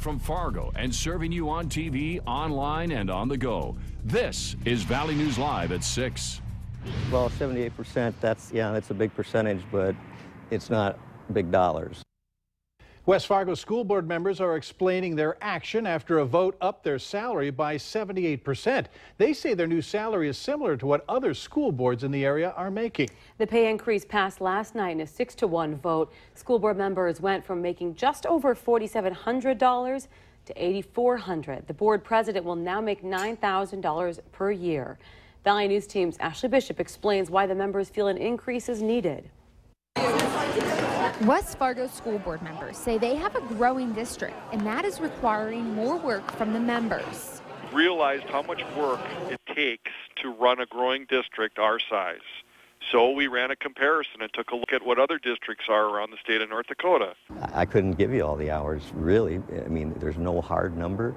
from Fargo and serving you on TV, online, and on the go. This is Valley News Live at 6. Well, 78%, that's a big percentage, but it's not big dollars. West Fargo school board members are explaining their action after a vote upped their salary by 78%. They say their new salary is similar to what other school boards in the area are making. The pay increase passed last night in a 6-to-1 vote. School board members went from making just over $4,700 to $8,400. The board president will now make $9,000 per year. Valley News Team's Ashley Bishop explains why the members feel an increase is needed. West Fargo school board members say they have a growing district, and that is requiring more work from the members. Realized how much work it takes to run a growing district our size. So we ran a comparison and took a look at what other districts are around the state of North Dakota. I couldn't give you all the hours, really. I mean, there's no hard number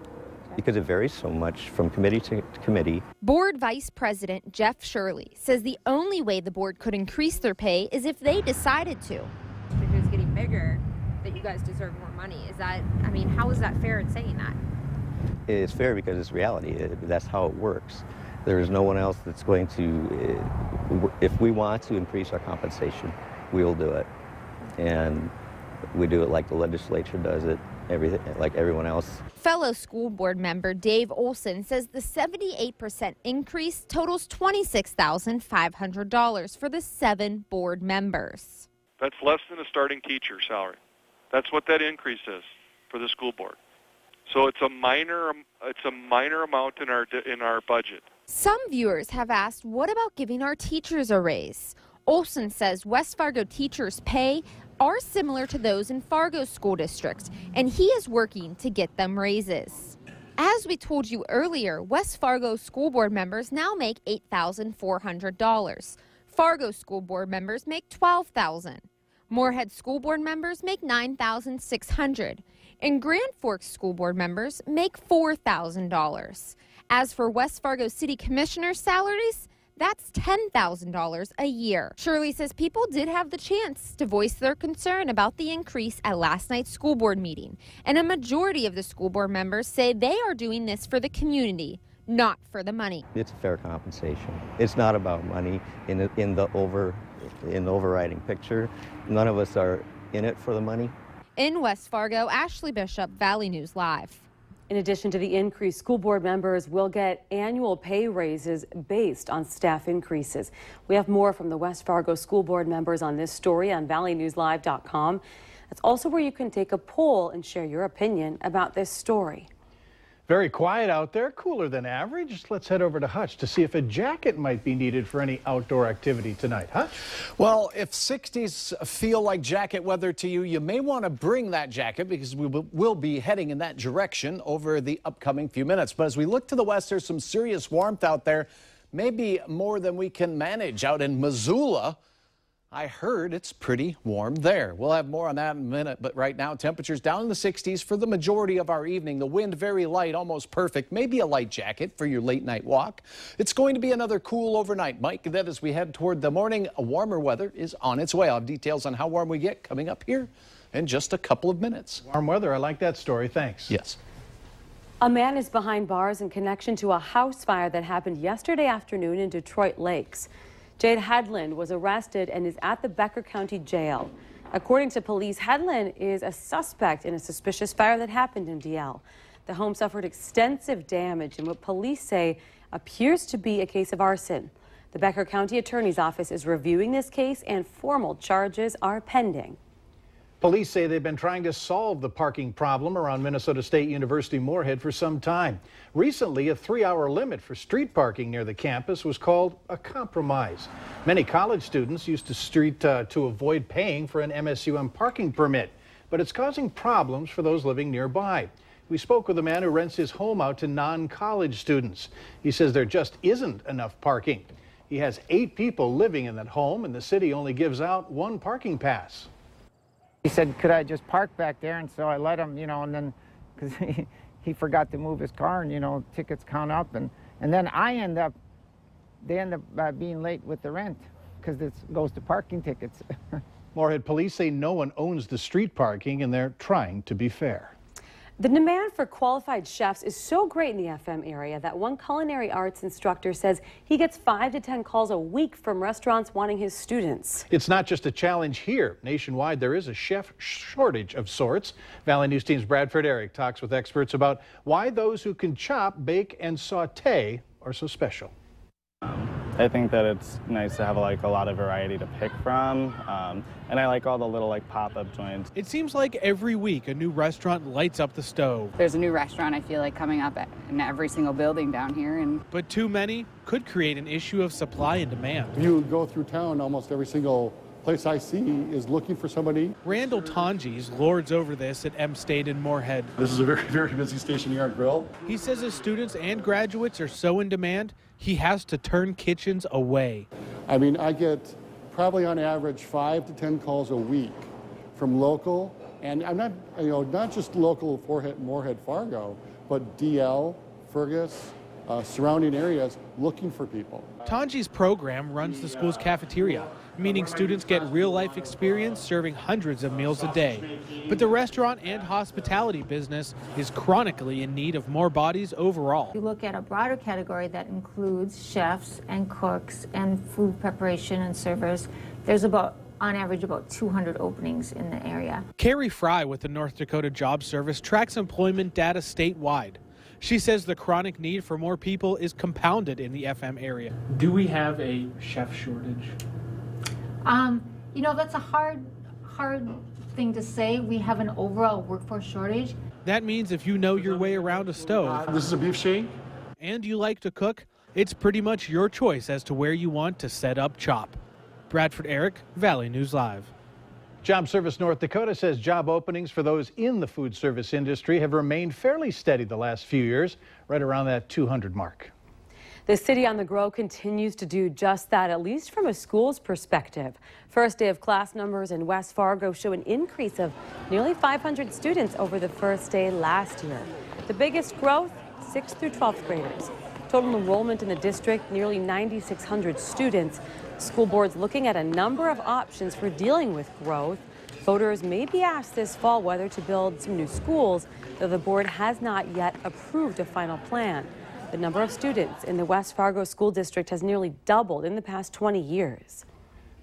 because it varies so much from committee to committee. Board Vice President Jeff Shirley says the only way the board could increase their pay is if they decided to. It's getting bigger, that you guys deserve more money. Is that, I mean, how is that fair in saying that? It's fair because it's reality. That's how it works. There is no one else that's going to, if we want to increase our compensation, we will do it. And we do it like the legislature does it, everything like everyone else. Fellow school board member Dave Olson says the 78% increase totals $26,500 for the 7 board members. That's less than a starting teacher salary. That's what that increase is for the school board. So it's a minor amount in our budget. Some viewers have asked, what about giving our teachers a raise? Olson says West Fargo teachers' pay are similar to those in Fargo school districts, and he is working to get them raises. As we told you earlier, West Fargo school board members now make $8,400. Fargo school board members make $12,000. Moorhead school board members make $9,600. And Grand Forks school board members make $4,000. As for West Fargo City Commissioners' salaries, that's $10,000 a year. Shirley says people did have the chance to voice their concern about the increase at last night's school board meeting. And a majority of the school board members say they are doing this for the community, not for the money. It's fair compensation. It's not about money in the overriding picture. None of us are in it for the money. In West Fargo, Ashley Bishop, Valley News Live. In addition to the increase, school board members will get annual pay raises based on staff increases. We have more from the West Fargo school board members on this story on valleynewslive.com. That's also where you can take a poll and share your opinion about this story. Very quiet out there, cooler than average. Let's head over to Hutch to see if a jacket might be needed for any outdoor activity tonight. Hutch? Well, if 60s feel like jacket weather to you, you may want to bring that jacket because we will be heading in that direction over the upcoming few minutes. But as we look to the west, there's some serious warmth out there, maybe more than we can manage. Out in Missoula, I heard it's pretty warm there. We'll have more on that in a minute, but right now temperatures down in the 60s for the majority of our evening. The wind very light, almost perfect. Maybe a light jacket for your late night walk. It's going to be another cool overnight, Mike. That as we head toward the morning, warmer weather is on its way. I'll have details on how warm we get coming up here in just a couple of minutes. Warm weather, I like that story. Thanks. Yes. A man is behind bars in connection to a house fire that happened yesterday afternoon in Detroit Lakes. Jade Hedlund was arrested and is at the Becker County Jail. According to police, Hedlund is a suspect in a suspicious fire that happened in DL. The home suffered extensive damage in what police say appears to be a case of arson. The Becker County Attorney's Office is reviewing this case and formal charges are pending. Police say they've been trying to solve the parking problem around Minnesota State University Moorhead for some time. Recently, a 3-hour limit for street parking near the campus was called a compromise. Many college students used the street to avoid paying for an MSUM parking permit, but it's causing problems for those living nearby. We spoke with a man who rents his home out to non-college students. He says there just isn't enough parking. He has 8 people living in that home, and the city only gives out 1 parking pass. He said, could I just park back there? And so I let him, and then because he forgot to move his car and, tickets count up. And then they end up being late with the rent because this goes to parking tickets. Moorhead police say no one owns the street parking and they're trying to be fair. The demand for qualified chefs is so great in the FM area that one culinary arts instructor says he gets 5 to 10 calls a week from restaurants wanting his students. It's not just a challenge here. Nationwide, there is a chef shortage of sorts. Valley News Team's Bradford Eric talks with experts about why those who can chop, bake, and saute are so special. I think that it's nice to have a lot of variety to pick from, and I like all the little pop-up joints. It seems like every week a new restaurant lights up the stove. There's a new restaurant, I feel like, coming up in every single building down here. But too many could create an issue of supply and demand. You go through town, almost every single place I see is looking for somebody. Randall Tonges lords over this at M State in Moorhead. This is a very, very busy station here on Grill. He says as students and graduates are so in demand, he has to turn kitchens away. I mean, I get probably on average 5 to 10 calls a week from local, and I'm not, not just local Moorhead, Fargo, but DL, Fergus, surrounding areas looking for people. Tonji's program runs the school's cafeteria, meaning students get real-life experience serving hundreds of meals a day. But the restaurant and hospitality business is chronically in need of more bodies overall. You look at a broader category that includes chefs and cooks and food preparation and servers. There's on average, about 200 openings in the area. Carrie Fry with the North Dakota Job Service tracks employment data statewide. She says the chronic need for more people is compounded in the FM area. Do we have a chef shortage? That's a hard thing to say. We have an overall workforce shortage. That means if you know your way around a stove, this is a beef shank, and you like to cook, it's pretty much your choice as to where you want to set up shop. Bradford Eric, Valley News Live. Job Service North Dakota says job openings for those in the food service industry have remained fairly steady the last few years, right around that 200 mark. The city on the Grow continues to do just that, at least from a school's perspective. First day of class numbers in West Fargo show an increase of nearly 500 students over the first day last year. The biggest growth, 6th through 12th graders. Total enrollment in the district, nearly 9,600 students. School board's looking at a number of options for dealing with growth. Voters may be asked this fall whether to build some new schools, though the board has not yet approved a final plan. The number of students in the West Fargo School District has nearly doubled in the past 20 years.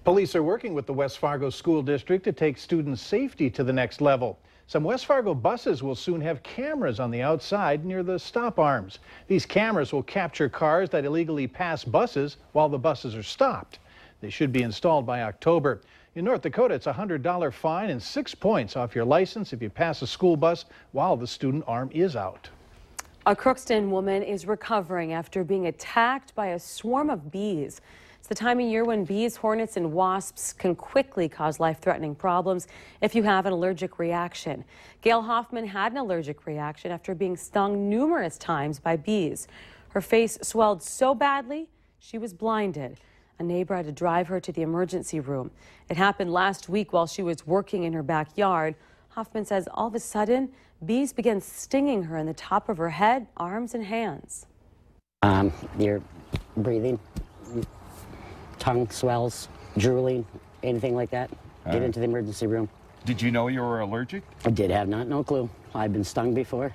Police are working with the West Fargo School District to take student safety to the next level. Some West Fargo buses will soon have cameras on the outside near the stop arms. These cameras will capture cars that illegally pass buses while the buses are stopped. They should be installed by October. In North Dakota, it's a $100 fine and 6 points off your license if you pass a school bus while the student arm is out. A Crookston woman is recovering after being attacked by a swarm of bees. It's the time of year when bees, hornets, and wasps can quickly cause life-threatening problems if you have an allergic reaction. Gail Hoffman had an allergic reaction after being stung numerous times by bees. Her face swelled so badly, she was blinded. A neighbor had to drive her to the emergency room. It happened last week while she was working in her backyard. Hoffman says all of a sudden, bees began stinging her in the top of her head, arms, and hands. Your breathing, tongue swells, drooling, anything like that. Get into the emergency room. Did you know you were allergic? I did have no clue. I've been stung before.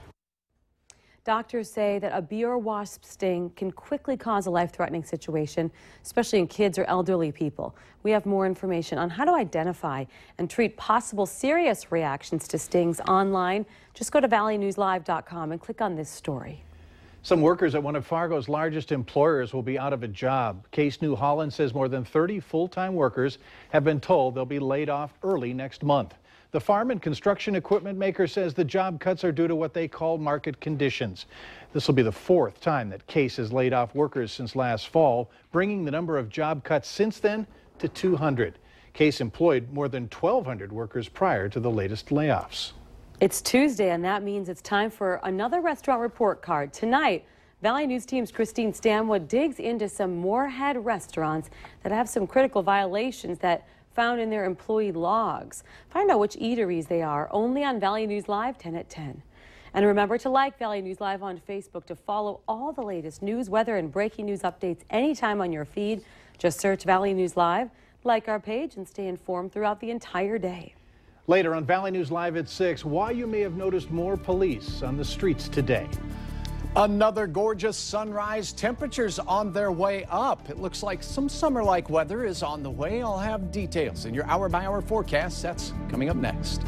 Doctors say that a bee or wasp sting can quickly cause a life-threatening situation, especially in kids or elderly people. We have more information on how to identify and treat possible serious reactions to stings online. Just go to valleynewslive.com and click on this story. Some workers at one of Fargo's largest employers will be out of a job. Case New Holland says more than 30 full-time workers have been told they'll be laid off early next month. The farm and construction equipment maker says the job cuts are due to what they call market conditions. This will be the 4th time that Case has laid off workers since last fall, bringing the number of job cuts since then to 200. Case employed more than 1,200 workers prior to the latest layoffs. It's Tuesday, and that means it's time for another restaurant report card. Tonight, Valley News Team's Christine Stanwood digs into some Moorhead restaurants that have some critical violations that found in their employee logs. Find out which eateries they are only on Valley News Live 10 at 10. And remember to like Valley News Live on Facebook to follow all the latest news, weather, and breaking news updates anytime on your feed. Just search Valley News Live, like our page, and stay informed throughout the entire day. Later on Valley News Live at 6, why you may have noticed more police on the streets today. Another gorgeous sunrise. Temperatures on their way up. It looks like some summer-like weather is on the way. I'll have details in your hour-by-hour forecast. That's coming up next.